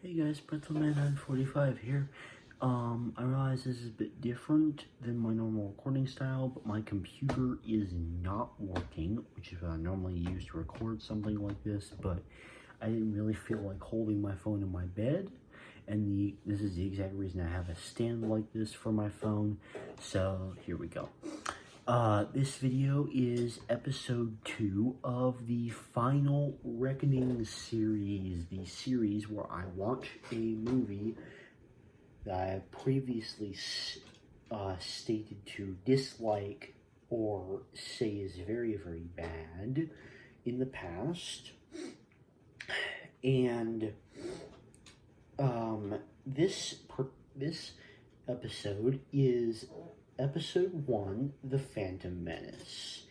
Hey guys, Pretzelman945 here. I realize this is a bit different than my normal recording style, but my computer is not working, which is what I normally use to record something like this, but I didn't really feel like holding my phone in my bed, and this is the exact reason I have a stand like this for my phone, so here we go. This video is episode 2 of the Final Reckoning series, the series where I watch a movie that I have previously stated to dislike or say is very, very bad in the past. And this episode is Episode 1, The Phantom Menace.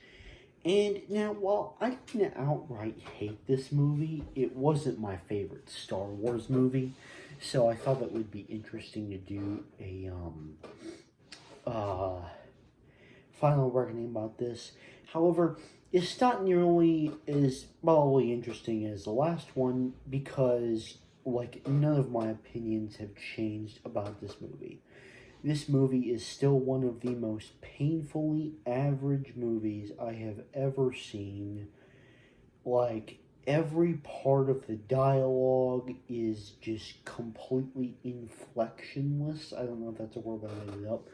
And now, while I didn't outright hate this movie, it wasn't my favorite Star Wars movie, so I thought it would be interesting to do a, final reckoning about this. However, it's not nearly as probably interesting as the last one, because, none of my opinions have changed about this movie. This movie is still one of the most painfully average movies I have ever seen. Every part of the dialogue is just completely inflectionless. I don't know if that's a word, but I made it up.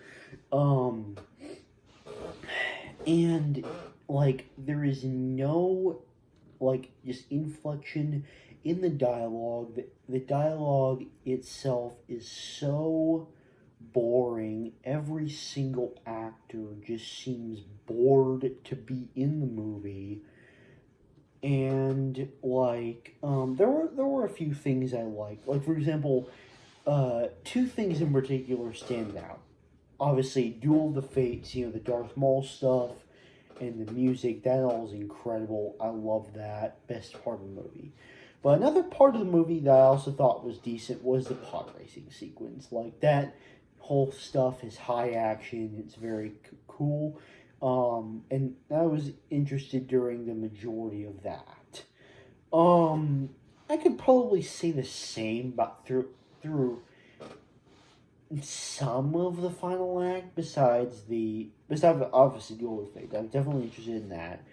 And, there is no, just inflection in the dialogue. The dialogue itself is so boring. Every single actor just seems bored to be in the movie. And there were a few things I liked. For example, two things in particular stand out. Obviously, Duel of the Fates, the Darth Maul stuff and the music, that all is incredible. I love that. Best part of the movie. But another part of the movie that I also thought was decent was the pod racing sequence. That whole stuff is high action. It's very cool. And I was interested during the majority of that. I could probably say the same about through some of the final act, besides obviously the older thing. I'm definitely interested in that.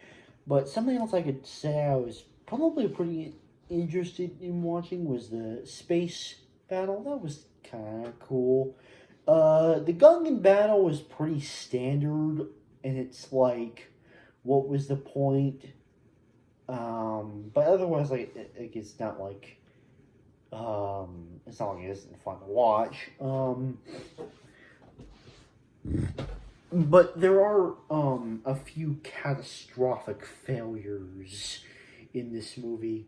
But something else I could say I was probably pretty interested in watching was the space battle. That was kind of cool. The Gungan battle was pretty standard, and it's what was the point? But otherwise, it's not it's not like it isn't fun to watch. But there are, a few catastrophic failures in this movie.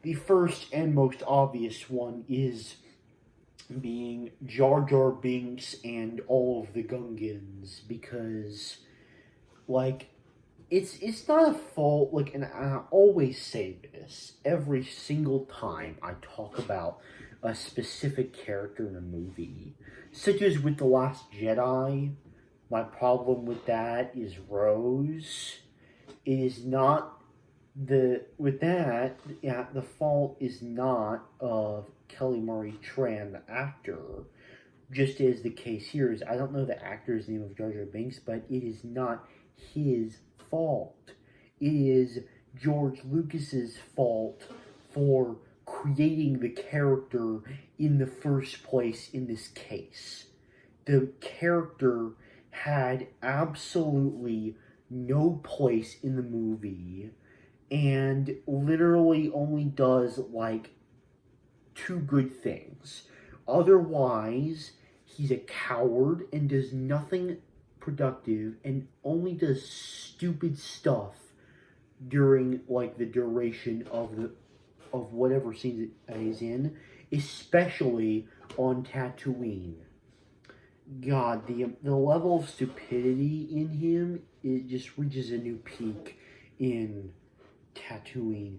The first and most obvious one is being Jar Jar Binks and all of the Gungans, because it's not a fault, and I always say this every single time I talk about a specific character in a movie, such as with The Last Jedi. My problem with that is Rose. It is not the fault is not of Kelly Marie Tran, the actor. Just as the case here is, I don't know the actor's name of Jar Jar Binks, but it is not his fault. It is George Lucas's fault for creating the character in the first place in this case. The character had absolutely no place in the movie, and literally only does two good things. Otherwise, he's a coward and does nothing productive and only does stupid stuff during the duration of whatever scene that he's in, especially on Tatooine. God, the level of stupidity in him, it just reaches a new peak in Tatooine.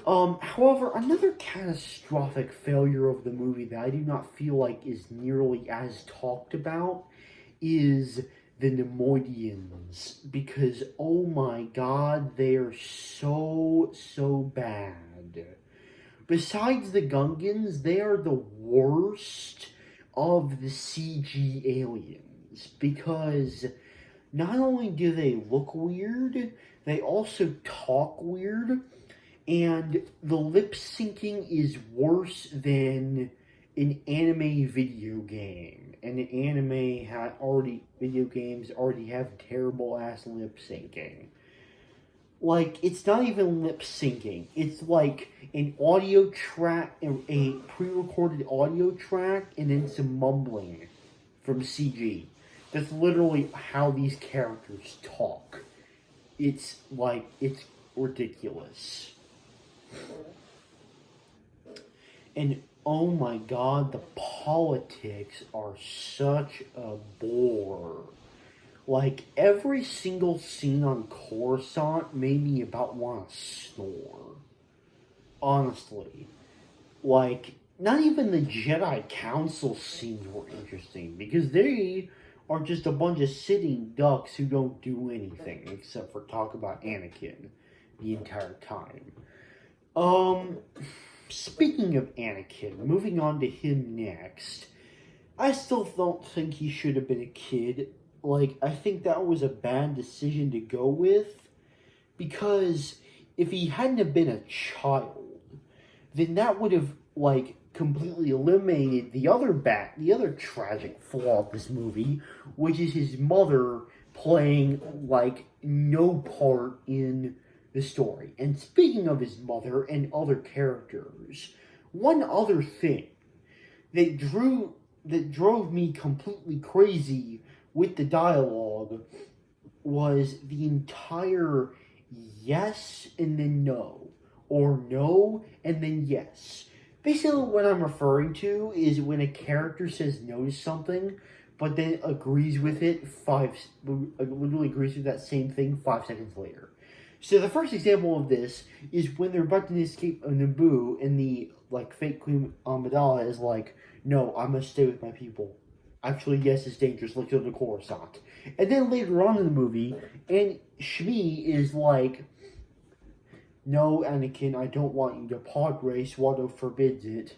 However, another catastrophic failure of the movie that I do not feel like is nearly as talked about is the Neimoidians, because oh my god, they are so bad. besides the Gungans, they are the worst of the CG aliens because not only do they look weird, they also talk weird, and the lip syncing is worse than an anime video game. And an anime video games already have terrible ass lip syncing. Like, it's not even lip syncing. It's like an audio track, a pre-recorded audio track, and then some mumbling from CG. That's literally how these characters talk. It's ridiculous. And oh my god, the politics are such a bore. Like, every single scene on Coruscant made me about want to snore. Honestly. Like, not even the Jedi Council scenes were interesting, because they are just a bunch of sitting ducks who don't do anything except for talk about Anakin the entire time. Speaking of Anakin, moving on to him next, I still don't think he should have been a kid. Like, I think that was a bad decision to go with, because if he hadn't have been a child, then that would have, like, completely eliminated the other tragic flaw of this movie, which is his mother playing, like, no part in the story. And speaking of his mother and other characters, one other thing that drove me completely crazy with the dialogue was the entire yes and then no, or no and then yes. Basically what I'm referring to is when a character says no to something, but then agrees with it literally agrees with that same thing 5 seconds later. So the first example of this is when they're about to escape Naboo, and the, like, fake Queen Amidala is like, no, I must stay with my people. Actually, yes, it's dangerous. Let's go to Coruscant. And then later on in the movie, and Shmi is like, no, Anakin, I don't want you to pod race. Watto forbids it.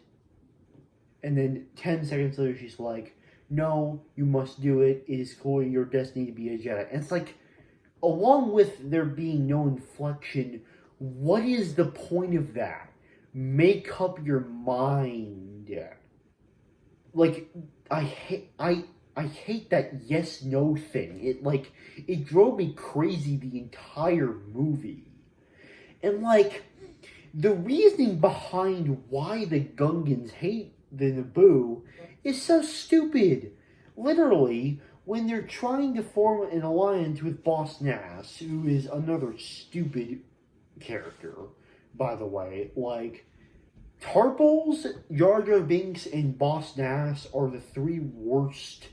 And then 10 seconds later, she's like, no, you must do it. It is clearly your destiny to be a Jedi. And it's like, along with there being no inflection, what is the point of that? Make up your mind. Like, I hate that yes no thing. It drove me crazy the entire movie. And like, the reasoning behind why the Gungans hate the Naboo is so stupid. Literally, when they're trying to form an alliance with Boss Nass, who is another stupid character, by the way, like, Tarpals, Jar Jar Binks, and Boss Nass are the 3 worst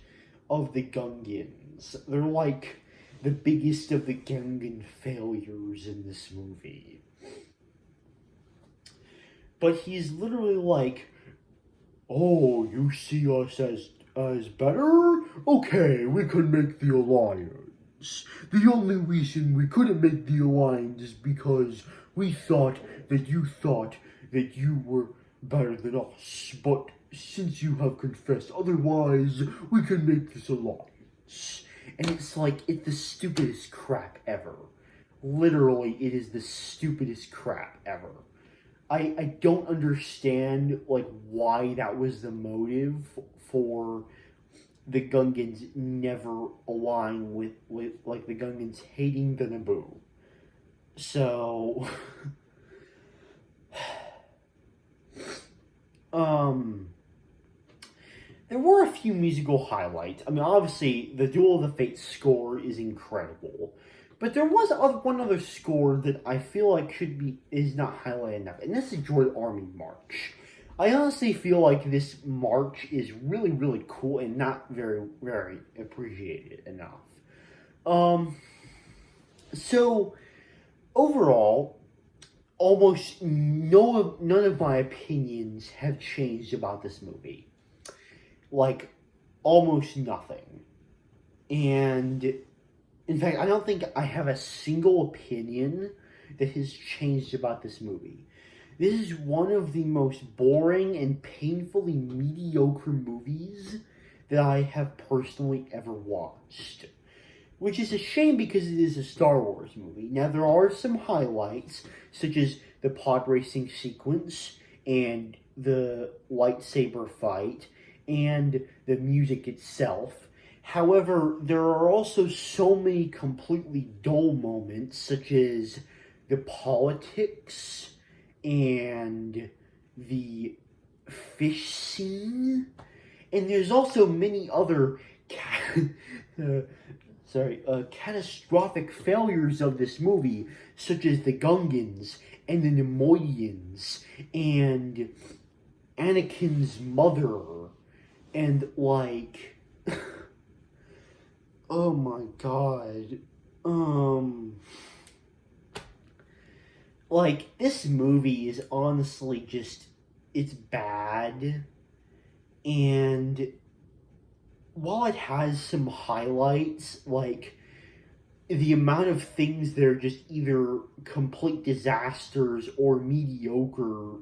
of the Gungans. They're like the biggest of the Gungan failures in this movie. But he's literally like, oh, you see us as better? Okay, we can make the alliance. The only reason we couldn't make the alliance is because we thought that you were better than us. But since you have confessed otherwise, we can make this alliance. And it's like, it's the stupidest crap ever. Literally, it is the stupidest crap ever. I don't understand, like, why that was the motive for the Gungans never aligning with like, the Gungans hating the Naboo. So, there were a few musical highlights. I mean, obviously, the Duel of the Fates score is incredible. But there was one other score that I feel like is not highlighted enough, and that's the Droid Army March. I honestly feel like this march is really, really cool and not very, very appreciated enough. So, overall, almost none of my opinions have changed about this movie. Like, almost nothing. And in fact, I don't think I have a single opinion that has changed about this movie. This is one of the most boring and painfully mediocre movies that I have personally ever watched. Which is a shame because it is a Star Wars movie. Now, there are some highlights, such as the pod racing sequence and the lightsaber fight and the music itself. However, there are also so many completely dull moments, such as the politics and the fish scene. And there's also many other catastrophic failures of this movie, such as the Gungans and the Neimoidians and Anakin's mother, and like, oh my god, like, this movie is honestly just, it's bad, and while it has some highlights, like, the amount of things that are just either complete disasters or mediocre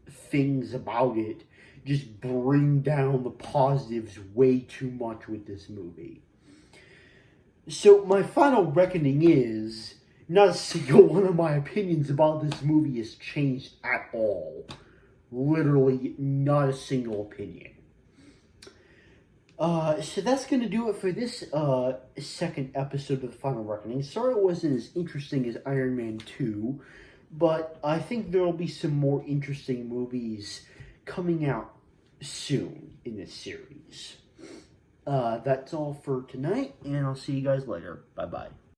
things about it just bring down the positives way too much with this movie. So my final reckoning is, not a single one of my opinions about this movie has changed at all. Literally not a single opinion. So that's going to do it for this second episode of The Final Reckoning. Sorry it wasn't as interesting as Iron Man 2, but I think there will be some more interesting movies coming out soon in this series. That's all for tonight, and I'll see you guys later. Bye-bye.